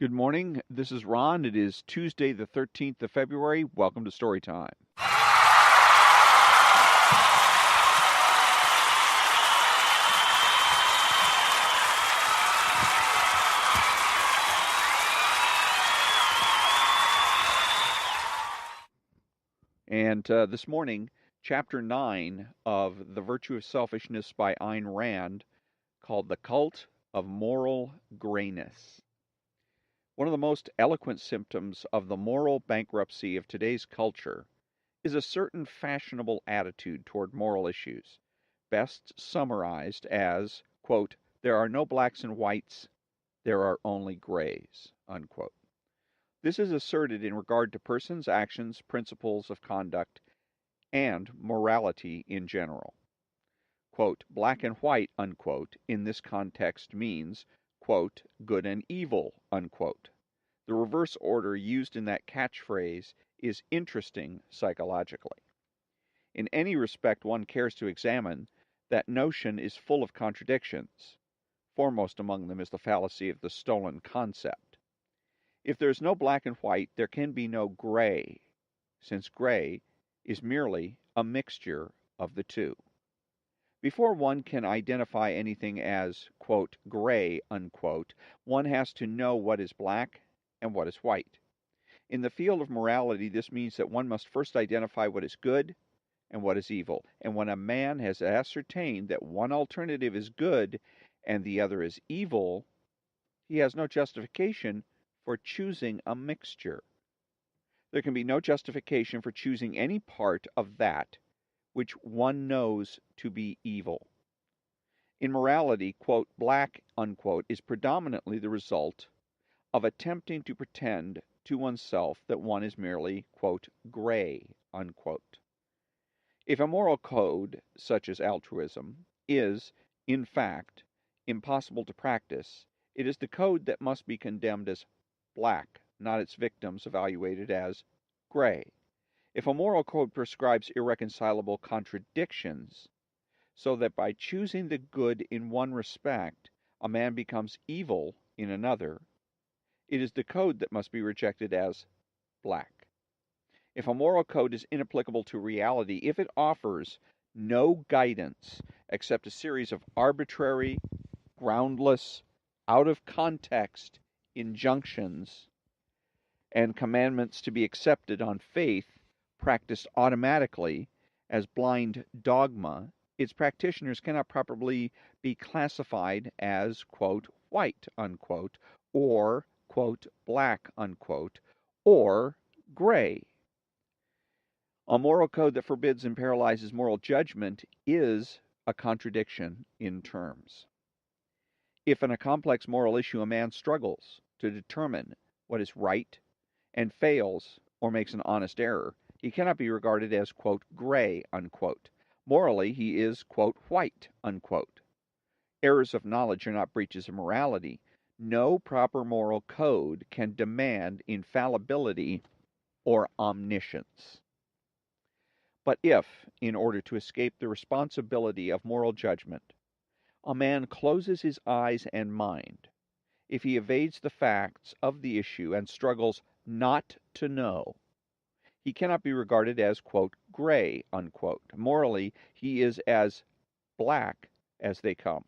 Good morning. This is Ron. It is Tuesday, the 13th of February. Welcome to Story Time. And this morning, Chapter 9 of The Virtue of Selfishness by Ayn Rand, called The Cult of Moral Grayness. One of the most eloquent symptoms of the moral bankruptcy of today's culture is a certain fashionable attitude toward moral issues, best summarized as, quote, "There are no blacks and whites, there are only grays," unquote. This is asserted in regard to persons, actions, principles of conduct, and morality in general. Quote, "Black and white," unquote, in this context means, quote, "good and evil," unquote. The reverse order used in that catchphrase is interesting psychologically. In any respect one cares to examine, that notion is full of contradictions. Foremost among them is the fallacy of the stolen concept. If there is no black and white, there can be no gray, since gray is merely a mixture of the two. Before one can identify anything as, quote, "gray," unquote, one has to know what is black and what is white. In the field of morality, this means that one must first identify what is good and what is evil. And when a man has ascertained that one alternative is good and the other is evil, he has no justification for choosing a mixture. There can be no justification for choosing any part of that which one knows to be evil. In morality, quote, "black," unquote, is predominantly the result of attempting to pretend to oneself that one is merely, quote, "gray," unquote. If a moral code, such as altruism, is, in fact, impossible to practice, it is the code that must be condemned as black, not its victims evaluated as gray. If a moral code prescribes irreconcilable contradictions, so that by choosing the good in one respect, a man becomes evil in another, it is the code that must be rejected as black. If a moral code is inapplicable to reality, if it offers no guidance except a series of arbitrary, groundless, out of context injunctions and commandments to be accepted on faith, practiced automatically as blind dogma, its practitioners cannot properly be classified as, quote, "white," unquote, or, quote, "black," unquote, or gray. A moral code that forbids and paralyzes moral judgment is a contradiction in terms. If in a complex moral issue a man struggles to determine what is right and fails or makes an honest error, he cannot be regarded as, quote, "gray," unquote. Morally, he is, quote, "white," unquote. Errors of knowledge are not breaches of morality. No proper moral code can demand infallibility or omniscience. But if, in order to escape the responsibility of moral judgment, a man closes his eyes and mind, if he evades the facts of the issue and struggles not to know, he cannot be regarded as, quote, "gray," unquote. Morally, he is as black as they come.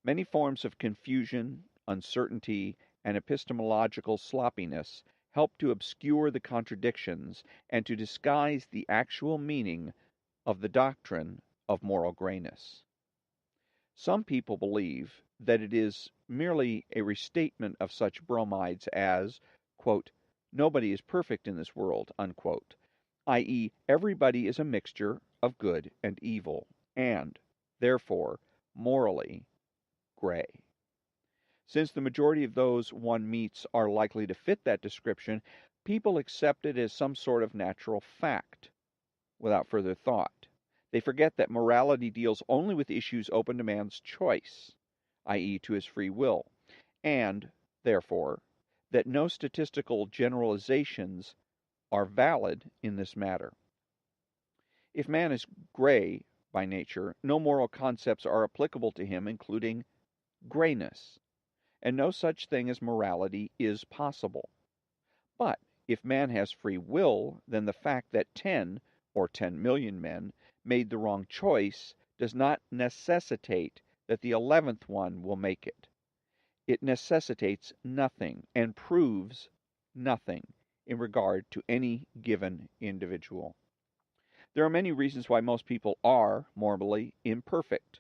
Many forms of confusion, uncertainty, and epistemological sloppiness help to obscure the contradictions and to disguise the actual meaning of the doctrine of moral grayness. Some people believe that it is merely a restatement of such bromides as, quote, "nobody is perfect in this world," unquote, i.e., everybody is a mixture of good and evil, and, therefore, morally gray. Since the majority of those one meets are likely to fit that description, people accept it as some sort of natural fact, without further thought. They forget that morality deals only with issues open to man's choice, i.e., to his free will, and, therefore, that no statistical generalizations are valid in this matter. If man is gray by nature, no moral concepts are applicable to him, including grayness. and no such thing as morality is possible. But if man has free will, then the fact that 10 or 10 million men made the wrong choice does not necessitate that the 11th one will make it. It necessitates nothing and proves nothing in regard to any given individual. There are many reasons why most people are morally imperfect,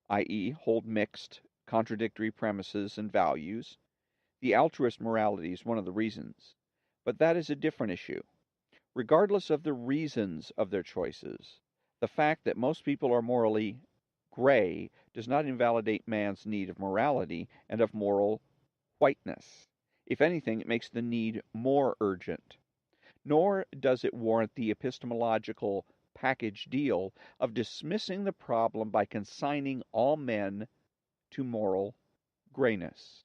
i.e., hold mixed, contradictory premises and values. The altruist morality is one of the reasons, but that is a different issue. Regardless of the reasons of their choices, the fact that most people are morally gray does not invalidate man's need of morality and of moral whiteness. If anything, it makes the need more urgent. Nor does it warrant the epistemological package deal of dismissing the problem by consigning all men to moral grayness,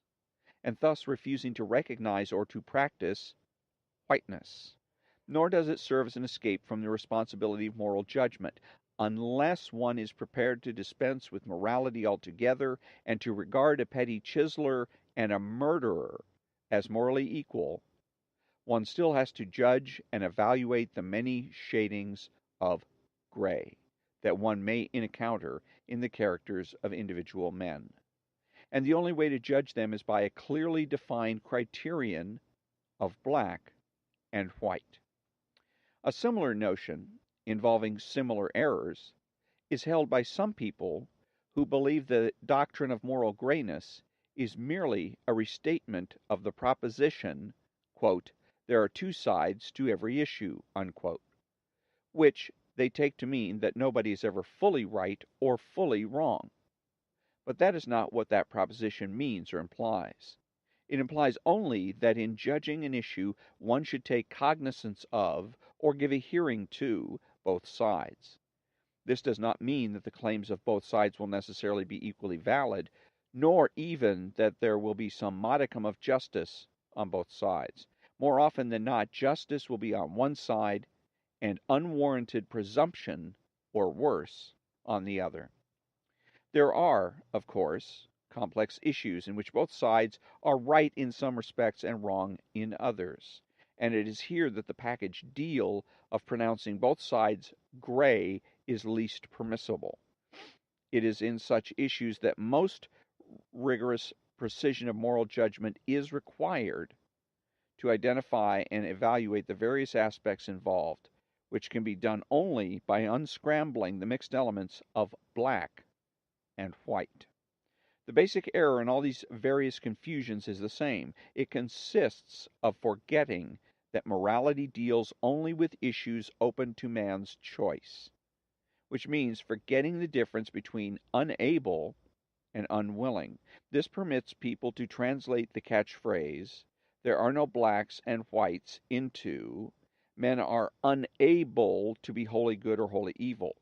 and thus refusing to recognize or to practice whiteness. Nor does it serve as an escape from the responsibility of moral judgment, unless one is prepared to dispense with morality altogether and to regard a petty chiseler and a murderer as morally equal. One still has to judge and evaluate the many shadings of gray that one may encounter in the characters of individual men. And the only way to judge them is by a clearly defined criterion of black and white. A similar notion, involving similar errors, is held by some people who believe the doctrine of moral grayness is merely a restatement of the proposition, quote, there are two sides to every issue, unquote, which they take to mean that nobody is ever fully right or fully wrong. But that is not what that proposition means or implies. It implies only that in judging an issue, one should take cognizance of or give a hearing to both sides. This does not mean that the claims of both sides will necessarily be equally valid, nor even that there will be some modicum of justice on both sides. More often than not, justice will be on one side and unwarranted presumption, or worse, on the other. There are, of course, complex issues in which both sides are right in some respects and wrong in others. And it is here that the package deal of pronouncing both sides gray is least permissible. It is in such issues that most rigorous precision of moral judgment is required to identify and evaluate the various aspects involved, which can be done only by unscrambling the mixed elements of black and white. The basic error in all these various confusions is the same. It consists of forgetting that morality deals only with issues open to man's choice, which means forgetting the difference between unable and unwilling. This permits people to translate the catchphrase, there are no blacks and whites, into men are unable to be wholly good or wholly evil,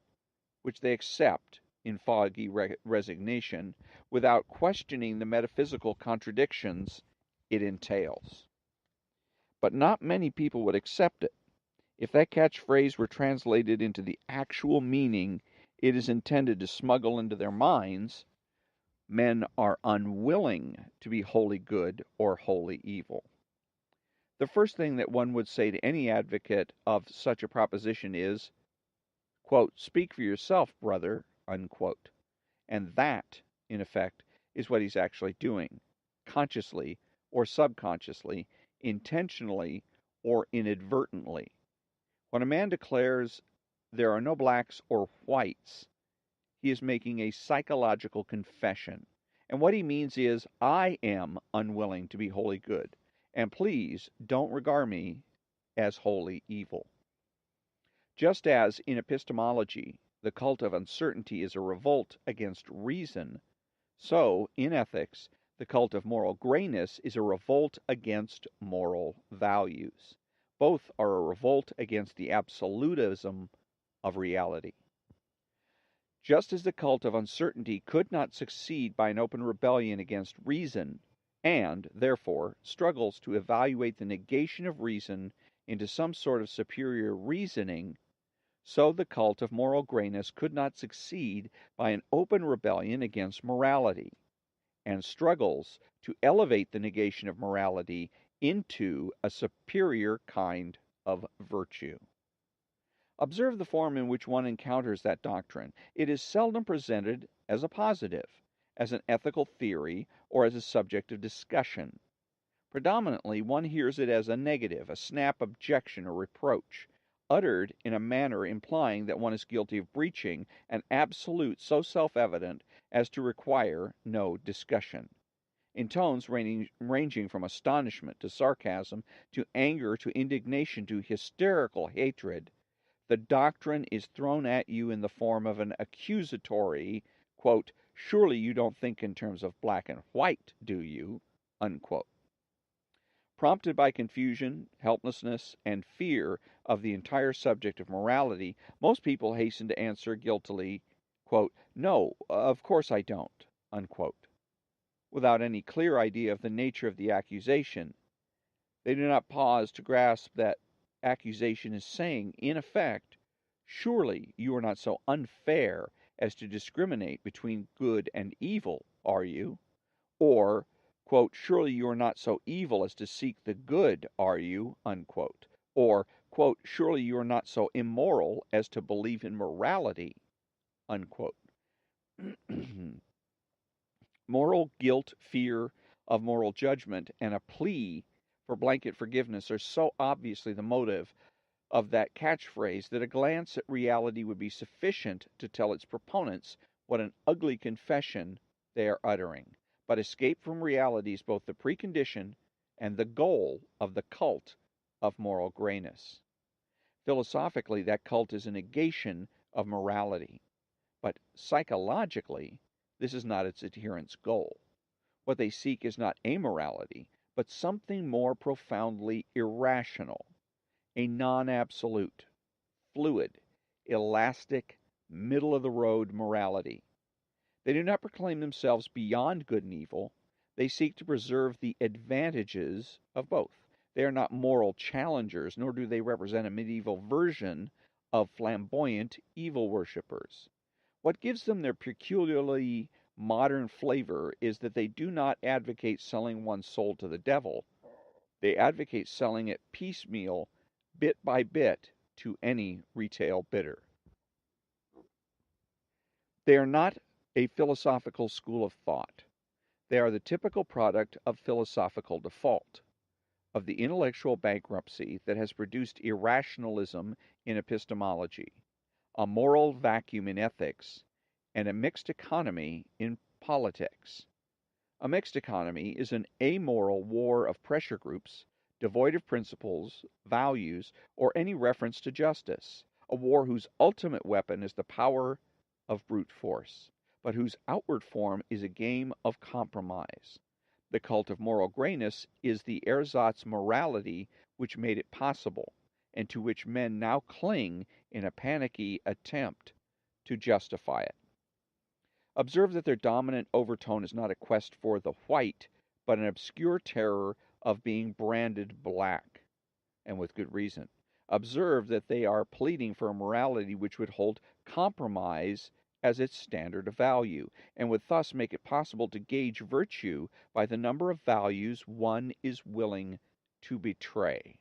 which they accept in foggy resignation without questioning the metaphysical contradictions it entails. But not many people would accept it. If that catchphrase were translated into the actual meaning it is intended to smuggle into their minds, men are unwilling to be wholly good or wholly evil. The first thing that one would say to any advocate of such a proposition is, quote, speak for yourself, brother, unquote. And that, in effect, is what he's actually doing, consciously or subconsciously, intentionally or inadvertently. When a man declares there are no blacks or whites, he is making a psychological confession. And what he means is, I am unwilling to be wholly good, and please don't regard me as wholly evil. Just as in epistemology, the cult of uncertainty is a revolt against reason, so, in ethics, the cult of moral grayness is a revolt against moral values. Both are a revolt against the absolutism of reality. Just as the cult of uncertainty could not succeed by an open rebellion against reason, and, therefore, struggles to evaluate the negation of reason into some sort of superior reasoning, so the cult of moral grayness could not succeed by an open rebellion against morality. and struggles to elevate the negation of morality into a superior kind of virtue. Observe the form in which one encounters that doctrine. It is seldom presented as a positive, as an ethical theory, or as a subject of discussion. Predominantly, one hears it as a negative, a snap objection or reproach, uttered in a manner implying that one is guilty of breaching an absolute so self-evident as to require no discussion. In tones ranging from astonishment to sarcasm to anger to indignation to hysterical hatred, the doctrine is thrown at you in the form of an accusatory, quote, "Surely you don't think in terms of black and white, do you?" unquote. Prompted by confusion, helplessness, and fear of the entire subject of morality, most people hasten to answer guiltily, quote, "No, of course I don't," unquote. Without any clear idea of the nature of the accusation, they do not pause to grasp that accusation is saying, in effect, "Surely you are not so unfair as to discriminate between good and evil, are you?" Or, quote, "Surely you are not so evil as to seek the good, are you?" unquote. Or, quote, "Surely you are not so immoral as to believe in morality," unquote. Moral guilt, fear of moral judgment, and a plea for blanket forgiveness are so obviously the motive of that catchphrase that a glance at reality would be sufficient to tell its proponents what an ugly confession they are uttering. But escape from reality is both the precondition and the goal of the cult of moral grayness. Philosophically, that cult is a negation of morality, but psychologically, this is not its adherents' goal. What they seek is not amorality, but something more profoundly irrational, a non-absolute, fluid, elastic, middle-of-the-road morality. They do not proclaim themselves beyond good and evil. They seek to preserve the advantages of both. They are not moral challengers, nor do they represent a medieval version of flamboyant evil worshippers. What gives them their peculiarly modern flavor is that they do not advocate selling one's soul to the devil. They advocate selling it piecemeal, bit by bit, to any retail bidder. They are not a philosophical school of thought. They are the typical product of philosophical default, of the intellectual bankruptcy that has produced irrationalism in epistemology, a moral vacuum in ethics, and a mixed economy in politics. A mixed economy is an amoral war of pressure groups, devoid of principles, values, or any reference to justice, a war whose ultimate weapon is the power of brute force, but whose outward form is a game of compromise. The cult of moral grayness is the ersatz morality which made it possible, and to which men now cling in a panicky attempt to justify it. Observe that their dominant overtone is not a quest for the white, but an obscure terror of being branded black, and with good reason. Observe that they are pleading for a morality which would hold compromise as its standard of value, and would thus make it possible to gauge virtue by the number of values one is willing to betray.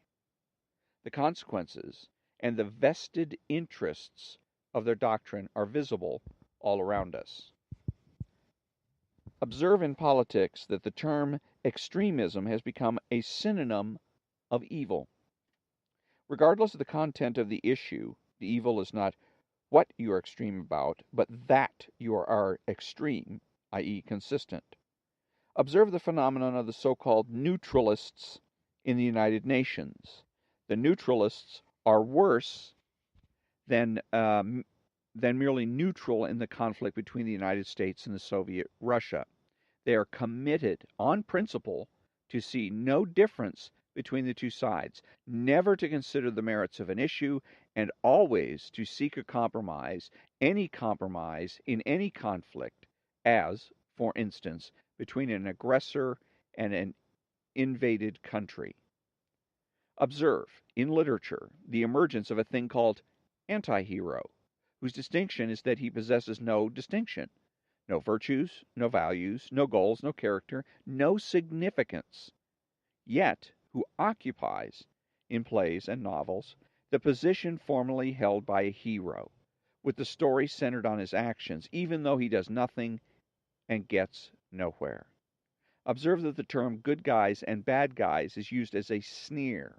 The consequences and the vested interests of their doctrine are visible all around us. Observe in politics that the term extremism has become a synonym of evil. Regardless of the content of the issue, the evil is not what you are extreme about, but that you are extreme, i.e., consistent. Observe the phenomenon of the so-called neutralists in the United Nations. The neutralists are worse than merely neutral in the conflict between the United States and the Soviet Russia. They are committed on principle to see no difference between the two sides, never to consider the merits of an issue, and always to seek a compromise in any conflict, as, for instance, between an aggressor and an invaded country. Observe, in literature, the emergence of a thing called anti-hero, whose distinction is that he possesses no distinction, No virtues, no values, no goals, no character, no significance, yet who occupies, in plays and novels, the position formerly held by a hero, with the story centered on his actions, even though he does nothing and gets nowhere. Observe that the term good guys and bad guys is used as a sneer,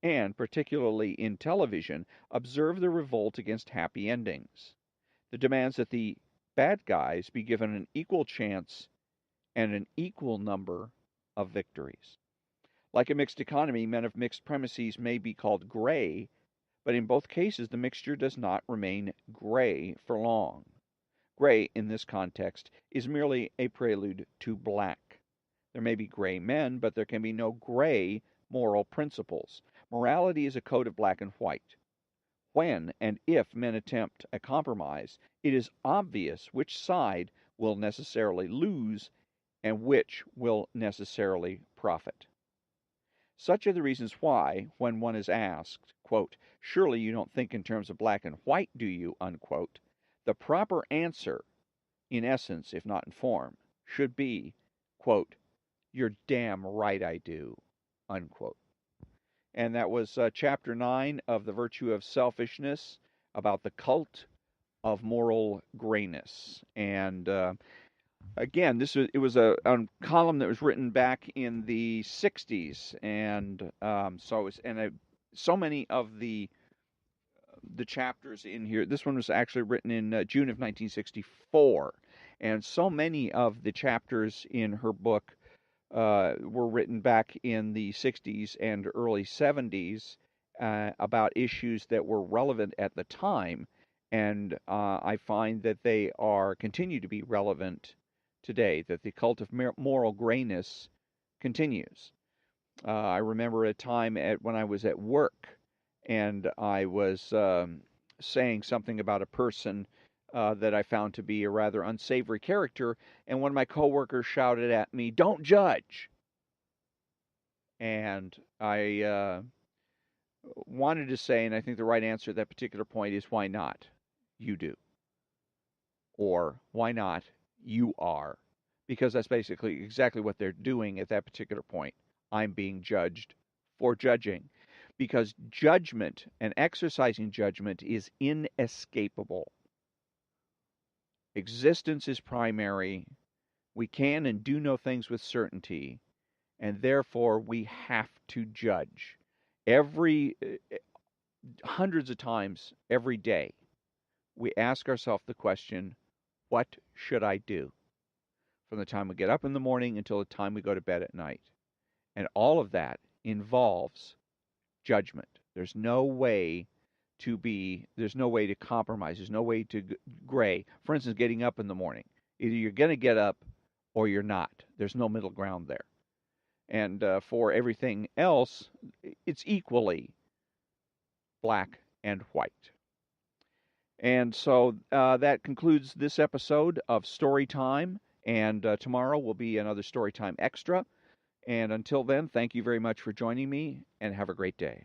and, particularly in television, observe the revolt against happy endings. The demands that the bad guys be given an equal chance and an equal number of victories. Like a mixed economy, men of mixed premises may be called gray, but in both cases the mixture does not remain gray for long. Gray, in this context, is merely a prelude to black. There may be gray men, but there can be no gray moral principles. Morality is a code of black and white. When and if men attempt a compromise, it is obvious which side will necessarily lose and which will necessarily profit. Such are the reasons why, when one is asked, quote, "Surely you don't think in terms of black and white, do you?" unquote, the proper answer, in essence, if not in form, should be, quote, "You're damn right I do," unquote. And that was chapter 9 of The Virtue of Selfishness, about the cult of moral grayness. And again, it was a column that was written back in the 60s, and so many of the chapters in here. This one was actually written in June of 1964, and so many of the chapters in her book were written back in the 60s and early 70s about issues that were relevant at the time, and I find that they continue to be relevant today, that the cult of moral grayness continues. I remember a time when I was at work, and I was saying something about a person that I found to be a rather unsavory character, and one of my coworkers shouted at me, "Don't judge!" And I wanted to say, and I think the right answer at that particular point is, why not? You do. Or, why not? You are. Because that's basically exactly what they're doing at that particular point. I'm being judged for judging. Because judgment and exercising judgment is inescapable. Existence is primary. We can and do know things with certainty, and therefore we have to judge. Hundreds of times every day, we ask ourselves the question, what should I do? From the time we get up in the morning until the time we go to bed at night. And all of that involves judgment. There's no way to compromise. There's no way to gray. For instance, getting up in the morning. Either you're going to get up or you're not. There's no middle ground there. And for everything else, it's equally black and white. And so that concludes this episode of Storytime. And tomorrow will be another Storytime Extra. And until then, thank you very much for joining me, and have a great day.